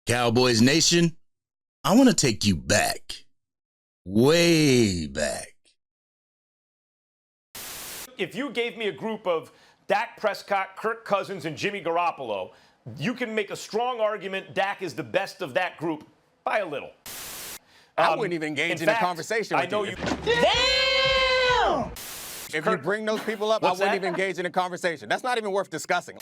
Cowboys Nation, I want to take you back, way back. If you gave me a group of Dak Prescott, Kirk Cousins, and Jimmy Garoppolo, you can make a strong argument Dak is the best of that group by a little. I wouldn't even engage in a conversation with you. Damn! If you bring those people up, I wouldn't even engage in a conversation. That's not even worth discussing.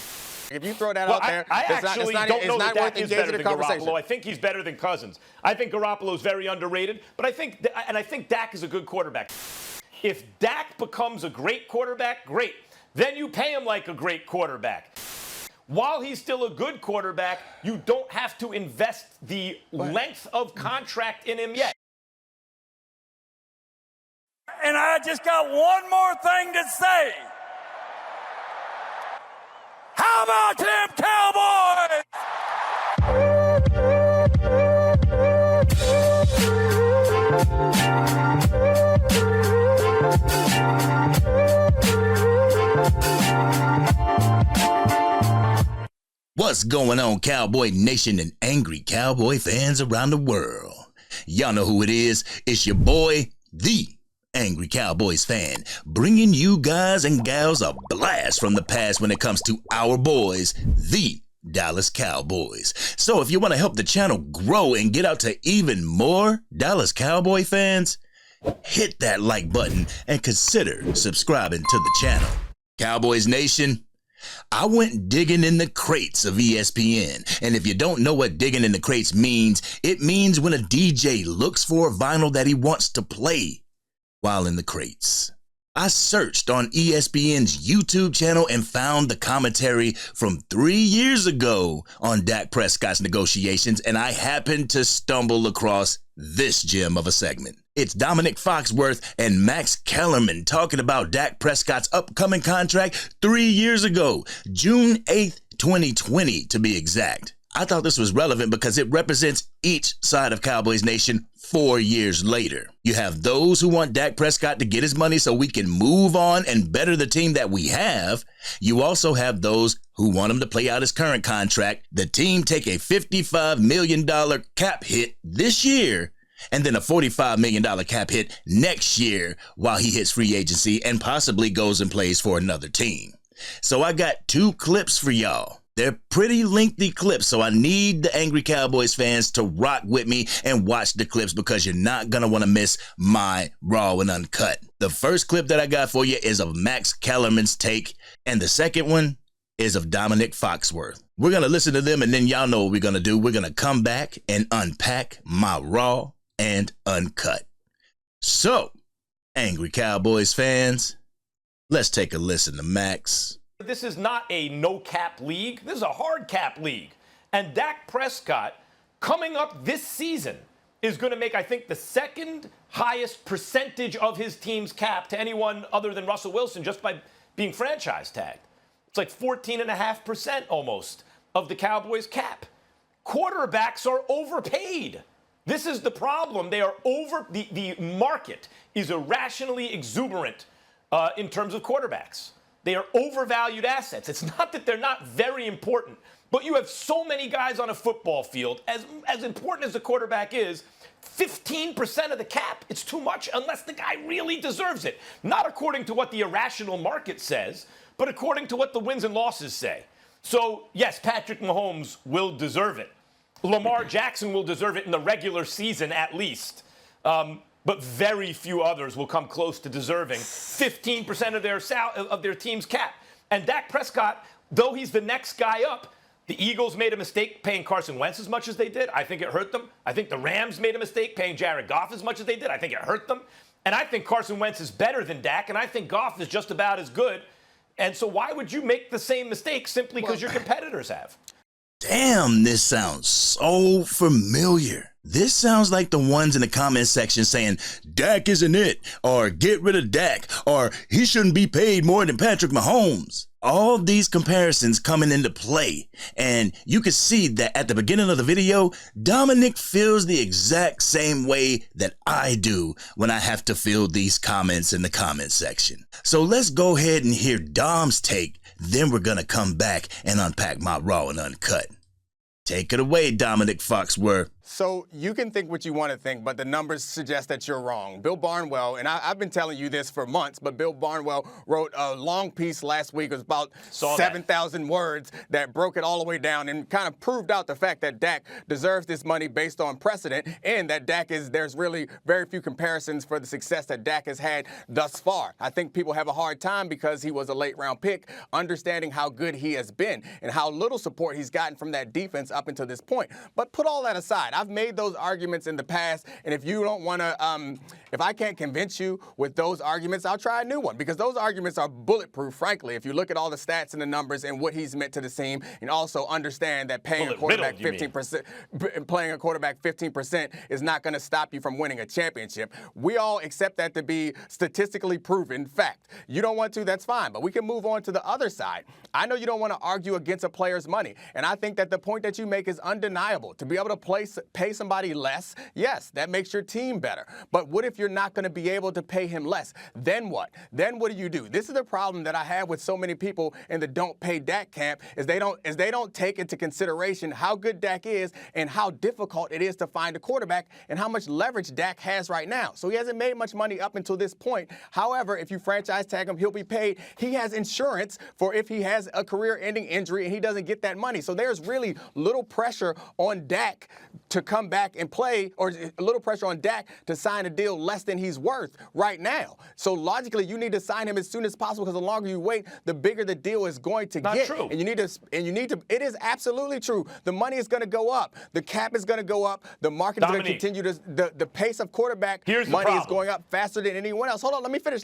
If you throw that out there, I actually don't know that Dak is better than conversation. Garoppolo. I think he's better than Cousins. I think Garoppolo is very underrated, but I think Dak is a good quarterback. If Dak becomes a great quarterback, great. Then you pay him like a great quarterback. While he's still a good quarterback, you don't have to invest the length of contract in him yet. And I just got one more thing to say. How about them Cowboys? What's going on, Cowboy Nation and Angry Cowboy fans around the world? Y'all know who it is. It's your boy, the Angry Cowboys Fan, bringing you guys and gals a blast from the past when it comes to our boys, the Dallas Cowboys. So if you want to help the channel grow and get out to even more Dallas Cowboy fans, hit that like button and consider subscribing to the channel. Cowboys Nation, I went digging in the crates of ESPN, and if you don't know what digging in the crates means, it means when a DJ looks for a vinyl that he wants to play while in the crates. I searched on ESPN's YouTube channel and found the commentary from 3 years ago on Dak Prescott's negotiations, and I happened to stumble across this gem of a segment. It's Dominique Foxworth and Max Kellerman talking about Dak Prescott's upcoming contract 3 years ago, June 8th, 2020 to be exact. I thought this was relevant because it represents each side of Cowboys Nation 4 years later. You have those who want Dak Prescott to get his money so we can move on and better the team that we have. You also have those who want him to play out his current contract, the team take a $55 million cap hit this year, and then a $45 million cap hit next year while he hits free agency and possibly goes and plays for another team. So I got 2 clips for y'all. They're pretty lengthy clips, so I need the Angry Cowboys fans to rock with me and watch the clips because you're not going to want to miss my raw and uncut. The first clip that I got for you is of Max Kellerman's take, and the second one is of Dominique Foxworth. We're going to listen to them, and then y'all know what we're going to do. We're going to come back and unpack my raw and uncut. So, Angry Cowboys fans, let's take a listen to Max. This is not a no-cap league. This is a hard-cap league. And Dak Prescott, coming up this season, is going to make, I think, the second highest percentage of his team's cap to anyone other than Russell Wilson just by being franchise tagged. It's like 14.5% almost of the Cowboys' cap. Quarterbacks are overpaid. This is the problem. They are the market is irrationally exuberant in terms of quarterbacks. They are overvalued assets. It's not that they're not very important, but you have so many guys on a football field. As important as the quarterback is, 15% of the cap, it's too much unless the guy really deserves it. Not according to what the irrational market says, but according to what the wins and losses say. So, yes, Patrick Mahomes will deserve it. Lamar Jackson will deserve it in the regular season at least. But very few others will come close to deserving 15% of their team's cap. And Dak Prescott, though he's the next guy up, the Eagles made a mistake paying Carson Wentz as much as they did. I think it hurt them. I think the Rams made a mistake paying Jared Goff as much as they did. I think it hurt them. And I think Carson Wentz is better than Dak, and I think Goff is just about as good. And so why would you make the same mistake simply because your competitors have? Damn, this sounds so familiar. This sounds like the ones in the comment section saying, Dak isn't it, or get rid of Dak, or he shouldn't be paid more than Patrick Mahomes. All these comparisons coming into play, and you can see that at the beginning of the video, Dominic feels the exact same way that I do when I have to field these comments in the comment section. So let's go ahead and hear Dom's take, then we're gonna come back and unpack my raw and uncut. Take it away, Dominique Foxworth. So you can think what you want to think, but the numbers suggest that you're wrong. Bill Barnwell, and I've been telling you this for months, but Bill Barnwell wrote a long piece last week. It was about 7,000 words that broke it all the way down and kind of proved out the fact that Dak deserves this money based on precedent, and that there's really very few comparisons for the success that Dak has had thus far. I think people have a hard time because he was a late-round pick, understanding how good he has been and how little support he's gotten from that defense up until this point. But put all that aside. I've made those arguments in the past, and if you don't want to, if I can't convince you with those arguments, I'll try a new one, because those arguments are bulletproof, frankly. If you look at all the stats and the numbers and what he's meant to the team, and also understand that paying a quarterback 15% is not going to stop you from winning a championship. We all accept that to be statistically proven fact. You don't want to, that's fine, but we can move on to the other side. I know you don't want to argue against a player's money, and I think that the point that you make is undeniable. To be able to pay somebody less, yes, that makes your team better. But what if you're not going to be able to pay him less? Then what? Then what do? This is the problem that I have with so many people in the don't pay Dak camp, is they don't take into consideration how good Dak is and how difficult it is to find a quarterback and how much leverage Dak has right now. So he hasn't made much money up until this point. However, if you franchise tag him, he'll be paid. He has insurance for if he has a career-ending injury and he doesn't get that money. So there's really little pressure on Dak to come back and play, or a little pressure on Dak to sign a deal less than he's worth right now. So logically, you need to sign him as soon as possible, because the longer you wait, the bigger the deal is going to get. True. And you need to, it is absolutely true. The money is going to go up. The cap is going to go up. The market is going to continue to, the pace of quarterback money is going up faster than anyone else. Hold on, let me finish.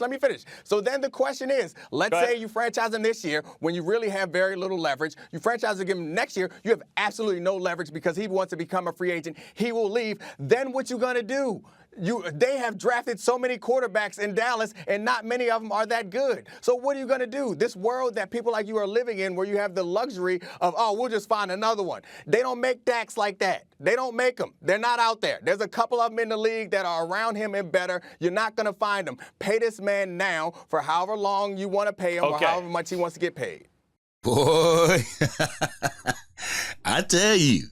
So then the question is, let's say you franchise him this year when you really have very little leverage. You franchise him next year, you have absolutely no leverage because he wants to become a free agent. He will leave. Then what you going to do? They have drafted so many quarterbacks in Dallas, and not many of them are that good. So what are you going to do? This world that people like you are living in, where you have the luxury of, oh, we'll just find another one. They don't make Daks like that. They don't make them. They're not out there. There's a couple of them in the league that are around him and better. You're not going to find them. Pay this man now for however long you want to pay him, or however much he wants to get paid. Boy, I tell you,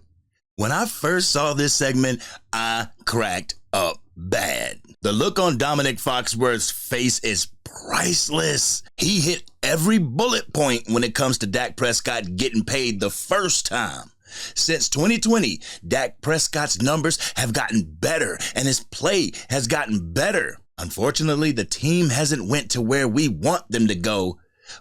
when I first saw this segment, I cracked up bad. The look on Dominique Foxworth's face is priceless. He hit every bullet point when it comes to Dak Prescott getting paid the first time. Since 2020, Dak Prescott's numbers have gotten better and his play has gotten better. Unfortunately, the team hasn't went to where we want them to go.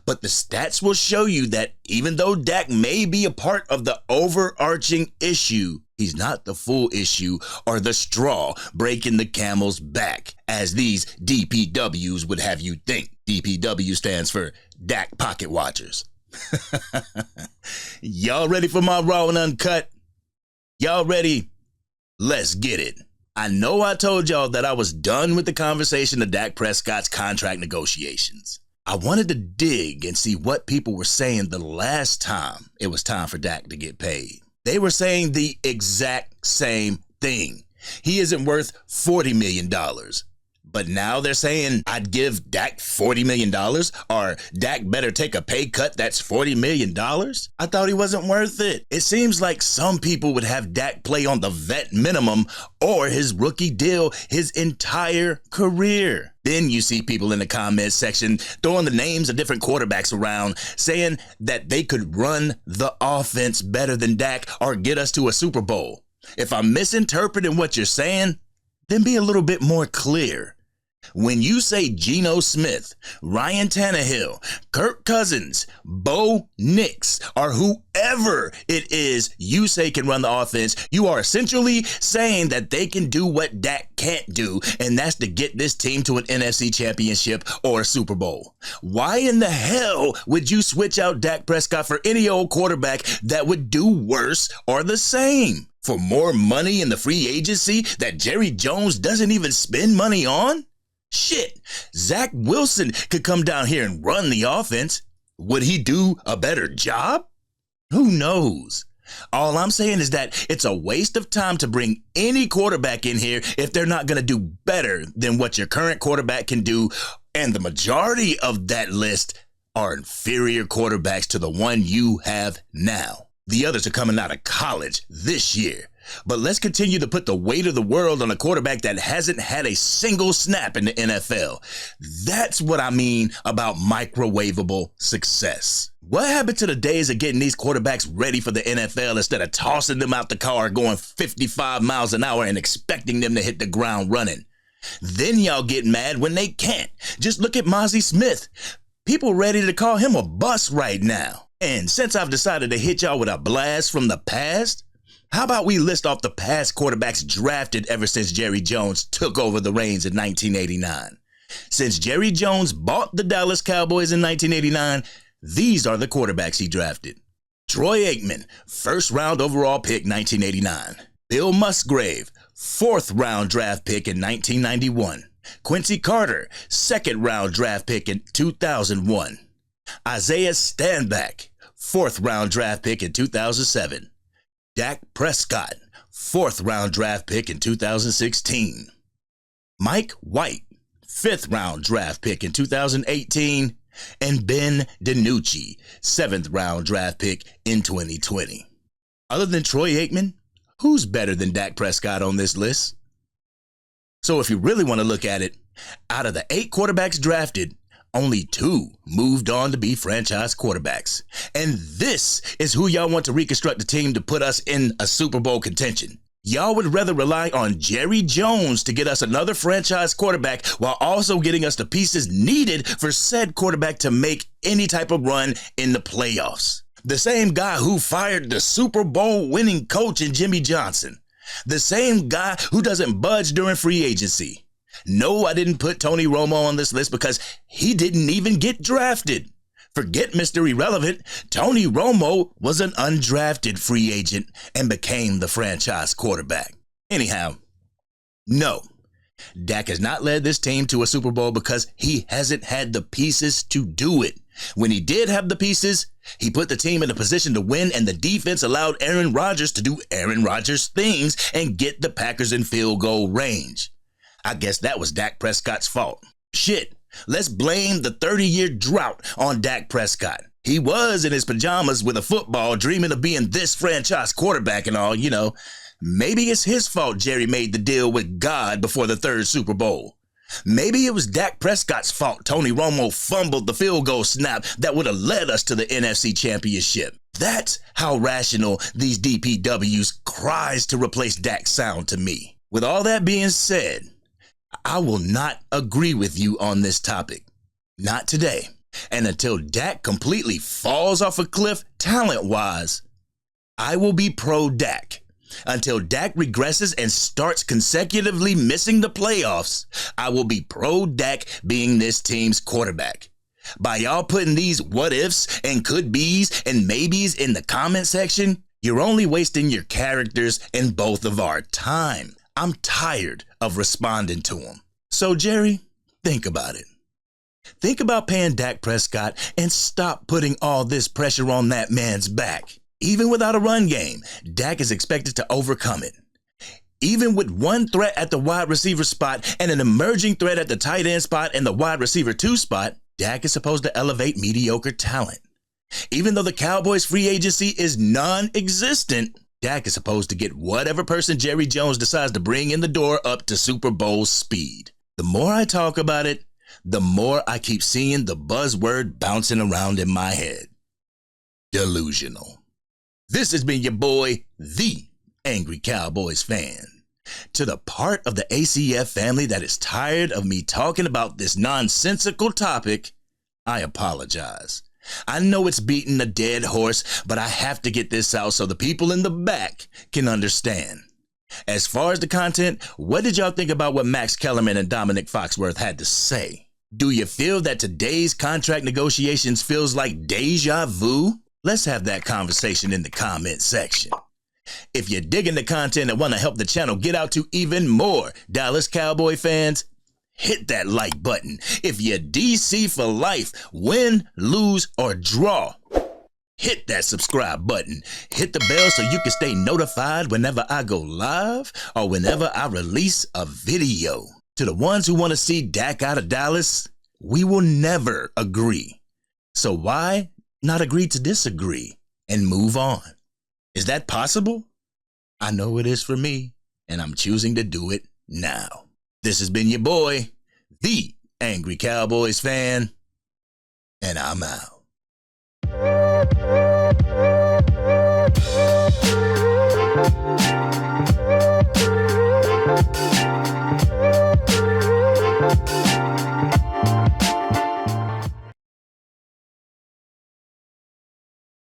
But the stats will show you that even though Dak may be a part of the overarching issue, he's not the full issue or the straw breaking the camel's back, as these DPWs would have you think. DPW stands for Dak Pocket Watchers. Y'all ready for my Raw and Uncut? Y'all ready? Let's get it. I know I told y'all that I was done with the conversation of Dak Prescott's contract negotiations. I wanted to dig and see what people were saying the last time it was time for Dak to get paid. They were saying the exact same thing. He isn't worth $40 million. But now they're saying I'd give Dak $40 million, or Dak better take a pay cut that's $40 million? I thought he wasn't worth it. It seems like some people would have Dak play on the vet minimum or his rookie deal his entire career. Then you see people in the comments section throwing the names of different quarterbacks around, saying that they could run the offense better than Dak or get us to a Super Bowl. If I'm misinterpreting what you're saying, then be a little bit more clear. When you say Geno Smith, Ryan Tannehill, Kirk Cousins, Bo Nix, or whoever it is you say can run the offense, you are essentially saying that they can do what Dak can't do, and that's to get this team to an NFC championship or a Super Bowl. Why in the hell would you switch out Dak Prescott for any old quarterback that would do worse or the same? For more money in the free agency that Jerry Jones doesn't even spend money on? Shit, Zach Wilson could come down here and run the offense. Would he do a better job? Who knows? All I'm saying is that it's a waste of time to bring any quarterback in here if they're not going to do better than what your current quarterback can do. And the majority of that list are inferior quarterbacks to the one you have now. The others are coming out of college this year. But let's continue to put the weight of the world on a quarterback that hasn't had a single snap in the NFL. That's what I mean about microwavable success. What happened to the days of getting these quarterbacks ready for the NFL instead of tossing them out the car going 55 miles an hour and expecting them to hit the ground running? Then y'all get mad when they can't. Just look at Mozzie Smith. People ready to call him a bust right now. And since I've decided to hit y'all with a blast from the past, how about we list off the past quarterbacks drafted ever since Jerry Jones took over the reins in 1989? Since Jerry Jones bought the Dallas Cowboys in 1989, these are the quarterbacks he drafted. Troy Aikman, first round overall pick 1989. Bill Musgrave, fourth round draft pick in 1991. Quincy Carter, second round draft pick in 2001. Isaiah Stanback, fourth round draft pick in 2007. Dak Prescott, fourth round draft pick in 2016. Mike White, fifth round draft pick in 2018. And Ben DiNucci, seventh round draft pick in 2020. Other than Troy Aikman, who's better than Dak Prescott on this list? So if you really want to look at it, out of the 8 quarterbacks drafted, only 2 moved on to be franchise quarterbacks. And this is who y'all want to reconstruct the team to put us in a Super Bowl contention. Y'all would rather rely on Jerry Jones to get us another franchise quarterback while also getting us the pieces needed for said quarterback to make any type of run in the playoffs. The same guy who fired the Super Bowl winning coach in Jimmy Johnson. The same guy who doesn't budge during free agency. No, I didn't put Tony Romo on this list because he didn't even get drafted. Forget Mr. Irrelevant. Tony Romo was an undrafted free agent and became the franchise quarterback. Anyhow, no, Dak has not led this team to a Super Bowl because he hasn't had the pieces to do it. When he did have the pieces, he put the team in a position to win, and the defense allowed Aaron Rodgers to do Aaron Rodgers things and get the Packers in field goal range. I guess that was Dak Prescott's fault. Shit, let's blame the 30-year drought on Dak Prescott. He was in his pajamas with a football dreaming of being this franchise quarterback and all, you know. Maybe it's his fault Jerry made the deal with God before the 3rd Super Bowl. Maybe it was Dak Prescott's fault Tony Romo fumbled the field goal snap that would have led us to the NFC Championship. That's how rational these DPW's cries to replace Dak sound to me. With all that being said, I will not agree with you on this topic. Not today. And until Dak completely falls off a cliff talent-wise, I will be pro-Dak. Until Dak regresses and starts consecutively missing the playoffs, I will be pro-Dak being this team's quarterback. By y'all putting these what-ifs and could-be's and maybes in the comment section, you're only wasting your characters and both of our time. I'm tired of responding to them. So, Jerry, think about it. Think about paying Dak Prescott and stop putting all this pressure on that man's back. Even without a run game, Dak is expected to overcome it. Even with one threat at the wide receiver spot and an emerging threat at the tight end spot and the wide receiver 2 spot, Dak is supposed to elevate mediocre talent. Even though the Cowboys free agency is non-existent, Dak is supposed to get whatever person Jerry Jones decides to bring in the door up to Super Bowl speed. The more I talk about it, the more I keep seeing the buzzword bouncing around in my head. Delusional. This has been your boy, the Angry Cowboys Fan. To the part of the ACF family that is tired of me talking about this nonsensical topic, I apologize. I know it's beating a dead horse, but I have to get this out so the people in the back can understand. As far as the content, what did y'all think about what Max Kellerman and Dominique Foxworth had to say? Do you feel that today's contract negotiations feels like deja vu? Let's have that conversation in the comment section. If you're digging the content and want to help the channel get out to even more Dallas Cowboy fans, hit that like button. If you're DC for life, win, lose, or draw, hit that subscribe button. Hit the bell so you can stay notified whenever I go live or whenever I release a video. To the ones who want to see Dak out of Dallas, we will never agree. So why not agree to disagree and move on? Is that possible? I know it is for me, and I'm choosing to do it now. This has been your boy, the Angry Cowboys Fan, and I'm out.